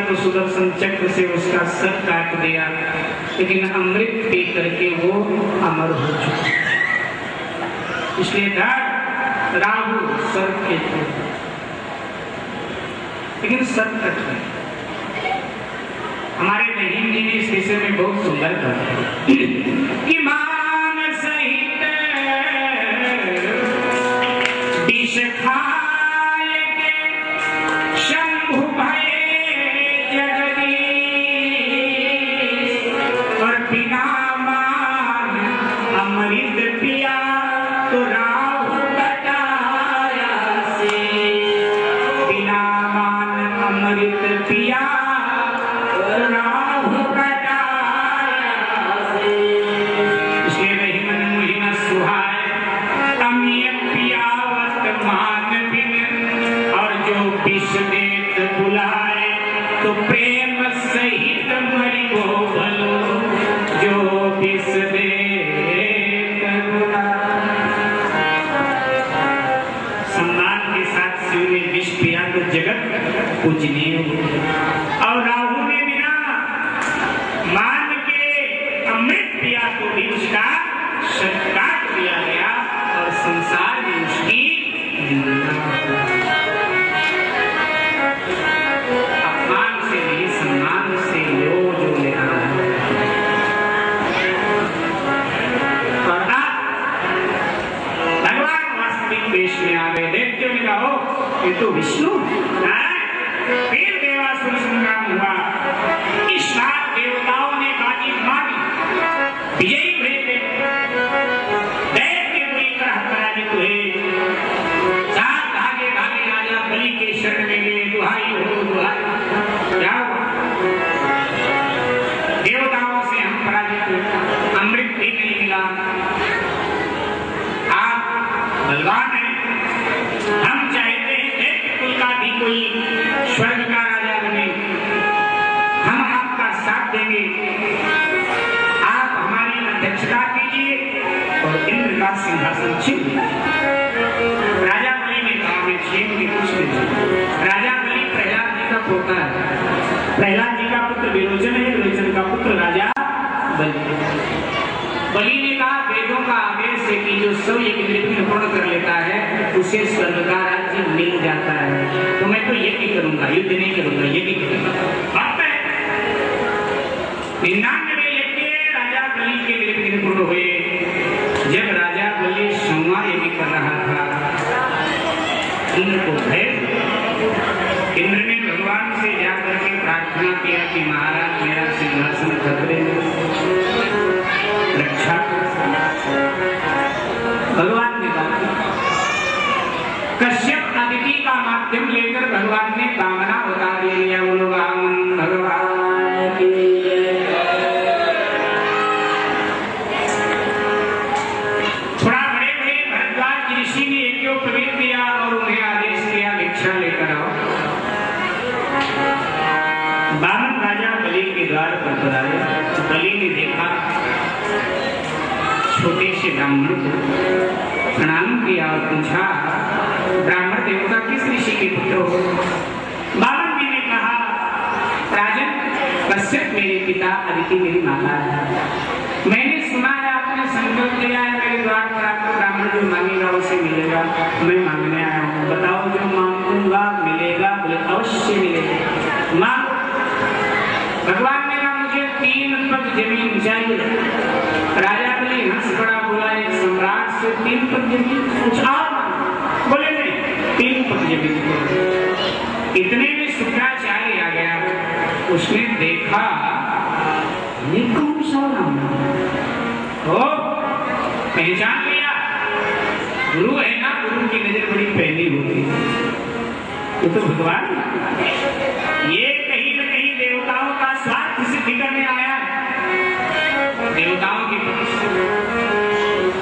तो सुदर्शन चक्र से उसका सर काट दिया, लेकिन अमृत पी करके वो अमर हो चुका। इसलिए धर राहु सर केतु, लेकिन सर कट है। हमारे रहीम जी ने इस विषय में बहुत सुंदर कहा कि मान सहित विष खाए के शंभु भय जगदीश, और बिना मान अमृत पिया तो राहु कटाया से, बिना मान अमृत पिया राहु कटाया से। इसलिए रही मन मुहिम सुहाए अमिय पियावत मान बिन, और जो विष देत बुलाए तो प्रेम सहित मरि गो भलो, जो विष देत बुलाए। सम्मान के साथ शिव ने विष पिया तो जगत पूजनीय हो, और राहु ने बिना मान के अमृत पिया तो भी उसका सत्कार किया गया और संसार में उसकी निंदा। अपमान से नहीं, सम्मान से जो लेना है। और अब भगवान वास्तविक वेश में आ गए। दैत्यों ने कहा हो ये तो विष्णु नारायण। फिर देवासुर संग्राम हुआ। इस बार देवताओं ने बाजी मारी, विजयी हुए थे। दैत्य बुरी तरह पराजित हुए। सात भागे भागे राजा बलि के शरण में गए, दुहाई हो दुहाई। क्या हुआ? देवताओं से हम पराजित हुए, अमृत भी नहीं मिला। आप बलवान हैं, हम चाहते हैं दैत्य कुल का भी कोई स्वर्ग का राजा बने, हम आपका साथ देंगे। आप हमारी अध्यक्षता कीजिए और इंद्र का सिंहासन छीन लीजिए। राजा बलि ने कहा मैं छीन भी कुछ नहीं। राजा बलि प्रहलाद जी का पोता है। प्रहलाद जी का पुत्र विरोचन है, विरोचन का पुत्र राजा बलि। बलि ने कहा वेदों का आदेश है कि जो सब यज्ञ पूर्ण कर लेता है उसे स्वर्ग का राज्य मिल जाता है। तो मैं तो यज्ञ करूंगा, युद्ध नहीं करूंगा, यज्ञ करूंगा। 99 यज्ञ राजा बलि के निर्विघ्न पूर्ण हुए। जब राजा बलि संवा यज्ञ कर रहा था, इंद्र को भय। इंद्र ने भगवान से जाकर के प्रार्थना किया कि महाराज मेरा सिंहासन खतरे में, रक्षा। भगवान ने कहा कश्यप अदिति का माध्यम लेकर भगवान ने कामना बता दी। भगवान की थोड़ा बड़े बड़े भरद्वाज ऋषि ने यज्ञोपवीत किया और उन्हें आदेश दिया भिक्षा लेकर आओ। बामन राजा बलि के द्वार पर पधारे। बलि ने देखा छोटे से ब्राह्मण को, प्रणाम किया और पूछा ब्राह्मण देवता किस ऋषि के पुत्र हो? बामन जी ने कहा राजन कश्यप मेरे पिता, अदिति मेरी माता है। मैंने सुना है आपने संकल्प लिया है मेरे द्वार पर आपको ब्राह्मण जो मांगेगा उसे मिलेगा। मैं मांगने आया हूँ, बताओ जो मांगूंगा मिलेगा? बोले अवश्य मिलेगा। मांग। भगवान ने कहा मुझे 3 पग जमीन चाहिए। राजा बलि हंस पड़ा, बोला एक सम्राट से 3 पग जमीन कुछ और? बोले नहीं, 3 पग जमीन। इतने में शुक्राचार्य आ गया। उसने देखा ये कौन सा नाम हो, पहचान लिया। गुरु है ना, गुरु की नजर बड़ी पहली होती है। ये तो भगवान, ये कहीं न कहीं देवताओं का स्वार्थ सिद्ध करने आया है। देवताओं की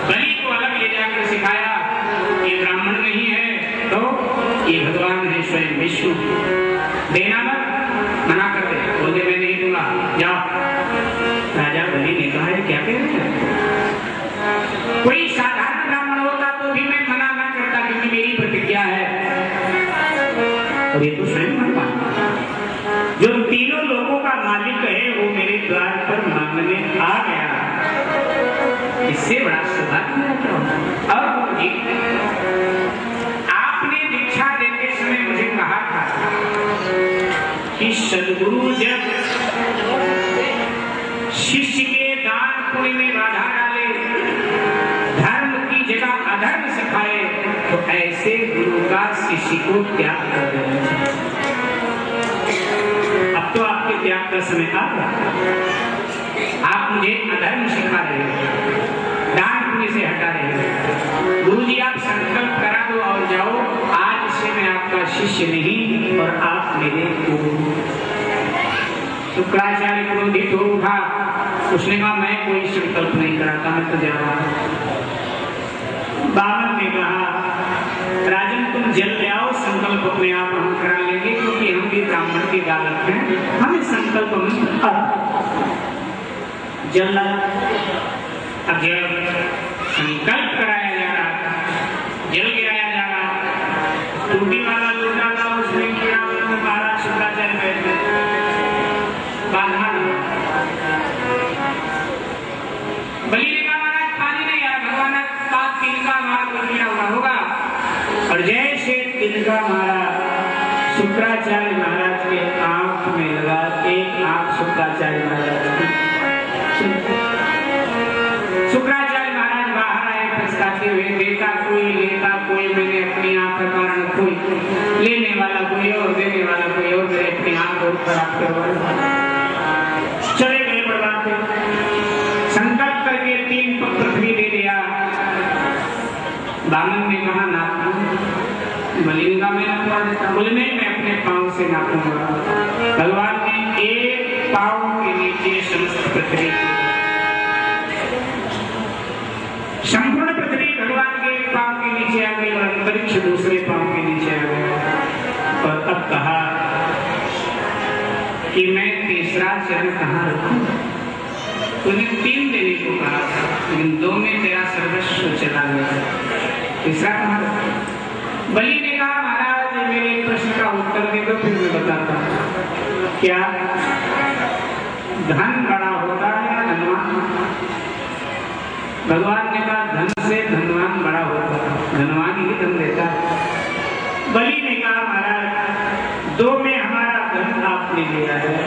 बलि को अलग ले जाकर सिखाया ये ब्राह्मण नहीं है तो ये भगवान है स्वयं विष्णु। देना मत, मना कर दे। बोले मैं नहीं दूंगा, जाओ। राजा बलि ने कहा क्या कह रहे हैं? कोई साधारण ब्राह्मण होता तो भी मैं मना न करता, क्योंकि मेरी प्रतिज्ञा है। और ये तो स्वयं भगवान जो 3 होगा तो मेरा क्या होगा। और गुरु जी आपने दीक्षा देते समय मुझे कहा था कि सदगुरु जब शिष्य के दान पुण्य में बाधा डाले, धर्म की जगह अधर्म सिखाए, तो ऐसे गुरु का शिष्य को त्याग कर देना चाहिए। अब तो आपके त्याग का समय आ गया। आप मुझे अधर्म सिखा रहे हो, दान पुण्य से हटा रहे हो। गुरु जी आप संकल्प करा दो और जाओ, आज से मैं आपका शिष्य नहीं और आप मेरे गुरु। शुक्राचार्य क्रोधित हो उठा, उसने कहा मैं कोई संकल्प नहीं कराता, मैं तो जा रहा हूं। बामन ने कहा राजन तुम जल ले आओ, संकल्प अपने आप हम करा लेंगे, क्योंकि हम भी ब्राह्मण के बालक हैं, हमें संकल्प जल। अब जब संकल्प कराया जा रहा था, जल गिराया जा रहा था, टूटी वाला लोटा था उसने किया, महाराज शुक्राचार्य बैठे बाधा। बलि ने कहा महाराज पानी नहीं आया, भगवान का तिनका मार कर दिया हुआ होगा। और जैसे तिनका मारा शुक्राचार्य महाराज के आंख में लगा, एक आंख शुक्राचार्य महाराज की। शुक्राचार्य महाराज बाहर आए पछताते हुए, देता कोई लेता कोई, मैंने अपनी आंख का कारण कोई, लेने वाला कोई और देने वाला कोई और, मेरे अपनी आंख को खराब करवा चले गए बर्बाद। संकल्प करके 3 पग पृथ्वी दे दिया। बामन ने कहा नाप, बलि का मैं नापवा देता, बोले नहीं मैं अपने पांव से नापूंगा। भगवान ने एक पांव के नीचे समस्त पृथ्वी, संपूर्ण पृथ्वी भगवान के पांव के नीचे आ गई और अंतरिक्ष दूसरे पांव के नीचे आ गया। और अब कहा कि मैं तीसरा चरण कहाँ रखूं? तूने 3 देने को कहा था, लेकिन 2 में तेरा सर्वस्व चला गया, तीसरा कहाँ रखूं? बलि ने कहा महाराज मेरे प्रश्न का उत्तर दे दो, फिर मैं बताता हूं। क्या धन बड़ा होता है या धनवान? भगवान ने कहा धन से धनवान बड़ा होता है, धनवान ही धन देता है। बलि ने कहा महाराज 2 में हमारा धन आपने लिया है,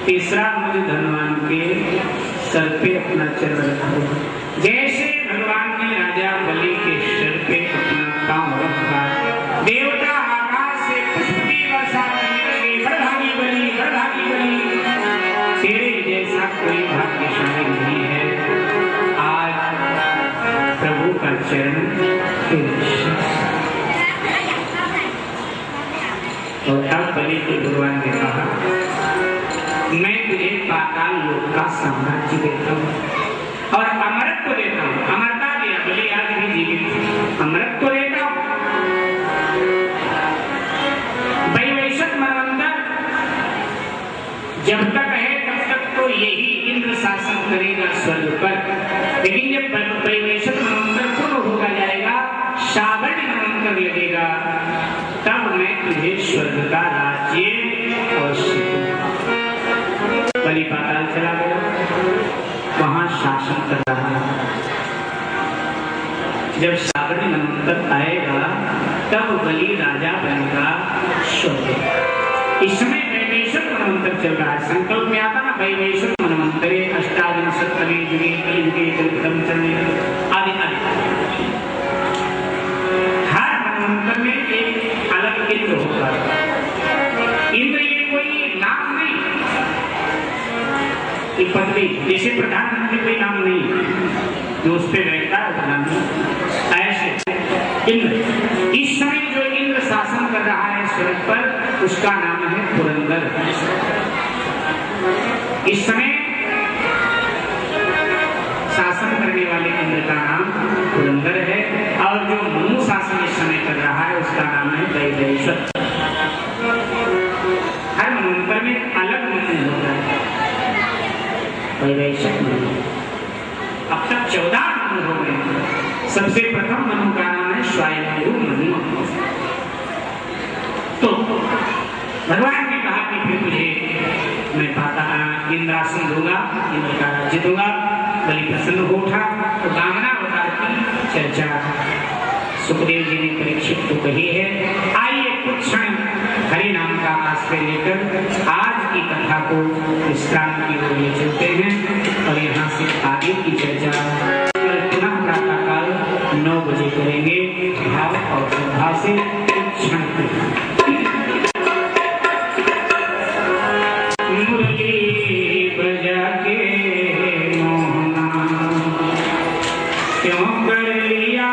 तीसरा मुझे धनवान के सर पे अपना चरण रखा। जैसे भगवान ने राजा बलि के सर पे अपना पांव रखा, देवता आकाश से पुष्प की वर्षा करने लगे, बड़भागी बलि, बड़भागी बलि, तेरे जैसा कोई भाग्यशाली नहीं है, आज प्रभु का चरण। और तब बलि को भगवान ने कहा मैं तुझे पाताल लोक का साम्राज्य देता हूँ और अमरत्व देता हूँ। अमरता दिया, बलि आज भी जीवित, अमरत्व देता हूँ। वैवस्वत मनवंतर जब तक है तब तक तो यही इंद्र शासन करेगा स्वर्ग पर, लेकिन जब वैवस्वत मनवंतर पूर्ण होगा जाएगा, सावर्णी मनवंतर लगेगा, तब मैं तुझे स्वर्ग का राज्य अवश्य दूंगा। बलि पाताल चला गया, वहां शासन कर रहा है। जब सावर्णी मनवंतर आएगा तब बलि राजा बनेगा स्वर्ग। इस समय वैवस्वत मनवंतर चल रहा है। संकल्प में आता ना वैवस्वत मनवंतरे अष्टाविंशतमे युगे कलियुगे कल्पितम चरणे आदि आदि। हर मनवंतर में एक अलग इंद्र होता है। इंद्र ये कोई नाम नहीं, एक पदवी, जैसे प्रधानमंत्री कोई नाम नहीं जो उस पर बैठता है प्रधानमंत्री, ऐसे इंद्र। इस समय जो इंद्र शासन कर रहा है स्वर्ग पर, उसका नाम है पुरंदर। इस समय शासन करने वाले इंद्र का नाम पुरंदर है, और जो मनु शासन इस समय कर रहा है उसका नाम है वैवस्वत। हर मनवंतर में अलग मनु होता है, वैवस्वत मनु। अब तक 14 मनु हो गए। सबसे प्रथम मनु का नाम है स्वयंभू मनु। तो भगवान ने कहा कि फिर तुझे मैं इंद्रासन दूंगा, इंद्र का राज्य दूंगा। बलि प्रसन्न हो उठा तो कामना बता चर्चा सुखदेव जी ने परीक्षित को कही है। आइए कुछ क्षण हरि नाम का आश्रय लेकर आज की कथा को विश्राम की ओर ले चलते हैं और यहाँ से आगे की चर्चा कल पुनः प्रातः काल 9 बजे करेंगे। भाव और श्रद्धा से क्षण मुरली बजा के मोहना क्यों कर लिया